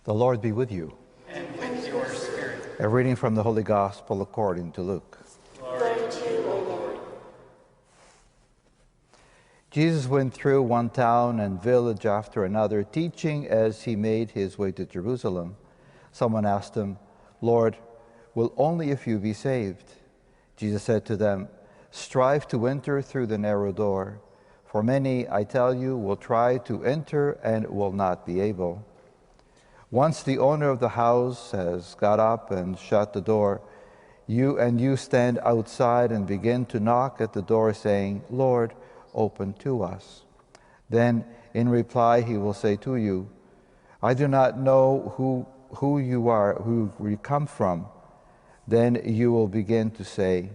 The Lord be with you. And with your spirit. A reading from the Holy Gospel according to Luke. Glory to you, O Lord. Jesus went through one town and village after another, teaching as he made his way to Jerusalem. Someone asked him, "Lord, will only a few be saved?" Jesus said to them, "Strive to enter through the narrow door. For many, I tell you, will try to enter and will not be able. Once the owner of the house has got up and shut the door, you stand outside and begin to knock at the door, saying, 'Lord, open to us.' Then in reply he will say to you, 'I do not know who you are, who you come from.' Then you will begin to say,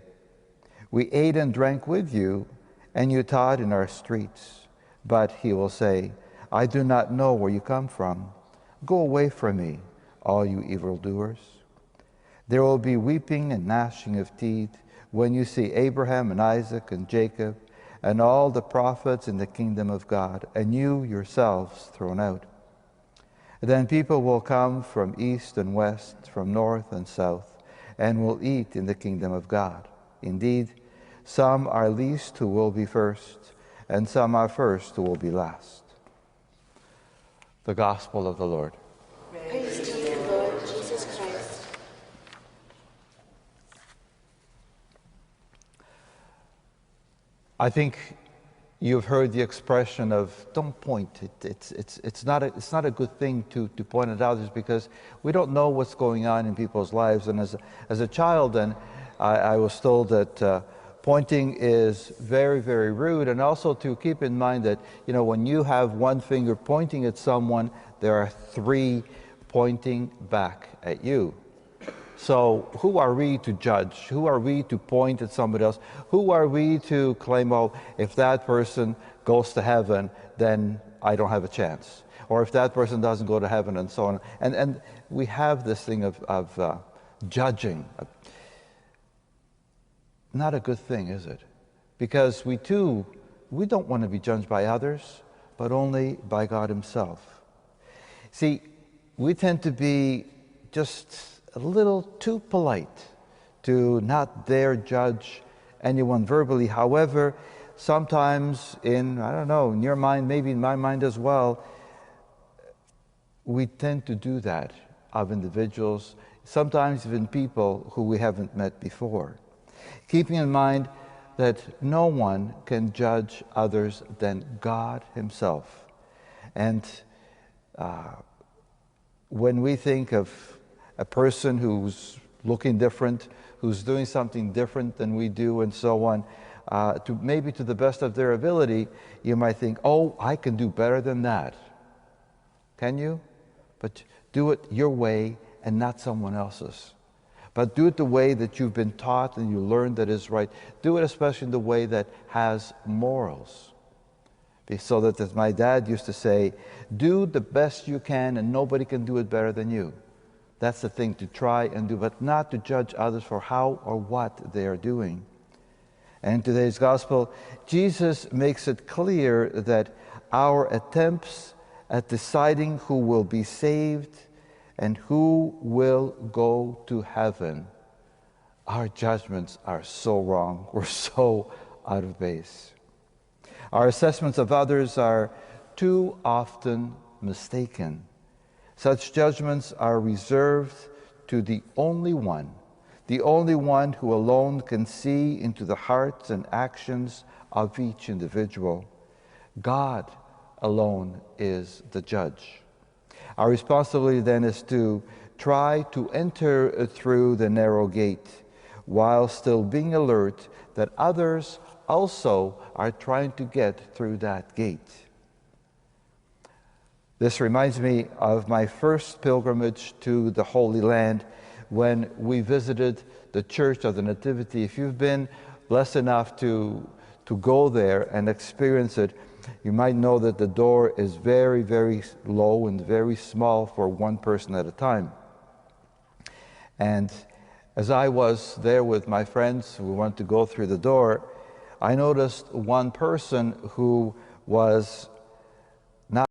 'We ate and drank with you, and you taught in our streets.' But he will say, 'I do not know where you come from. Go away from me, all you evildoers.' There will be weeping and gnashing of teeth when you see Abraham and Isaac and Jacob and all the prophets in the kingdom of God, and you yourselves thrown out. Then people will come from east and west, from north and south, and will eat in the kingdom of God. Indeed, some are least who will be first, and some are first who will be last." The Gospel of the Lord. Praise to you, Lord Jesus Christ. I think you've heard the expression of "don't point." It's not a good thing to point at others, because we don't know what's going on in people's lives. And as a child, I was told that pointing is very, very rude, and also to keep in mind that, when you have one finger pointing at someone, there are three pointing back at you. So who are we to judge? Who are we to point at somebody else? Who are we to claim, "Oh, if that person goes to heaven, then I don't have a chance"? Or if that person doesn't go to heaven, and so on. And we have this thing of judging. Not a good thing, is it? Because we don't want to be judged by others, but only by God himself. See, we tend to be just a little too polite to not dare judge anyone verbally. However, sometimes in your mind, maybe in my mind as well, we tend to do that of individuals, sometimes even people who we haven't met before. Keeping in mind that no one can judge others than God himself. And when we think of a person who's looking different, who's doing something different than we do, and so on, maybe to the best of their ability, you might think, "Oh, I can do better than that." Can you? But do it your way and not someone else's. But do it the way that you've been taught and you learned that is right. Do it especially in the way that has morals. So that, as my dad used to say, do the best you can and nobody can do it better than you. That's the thing to try and do, but not to judge others for how or what they are doing. And in today's gospel, Jesus makes it clear that our attempts at deciding who will be saved and who will go to heaven, our judgments are so wrong. We're so out of base. Our assessments of others are too often mistaken. Such judgments are reserved to the only one who alone can see into the hearts and actions of each individual. God alone is the judge. Our responsibility then is to try to enter through the narrow gate while still being alert that others also are trying to get through that gate. This reminds me of my first pilgrimage to the Holy Land when we visited the Church of the Nativity. If you've been blessed enough to go there and experience it, you might know that the door is very, very low and very small for one person at a time. And as I was there with my friends, we wanted to go through the door, I noticed one person who was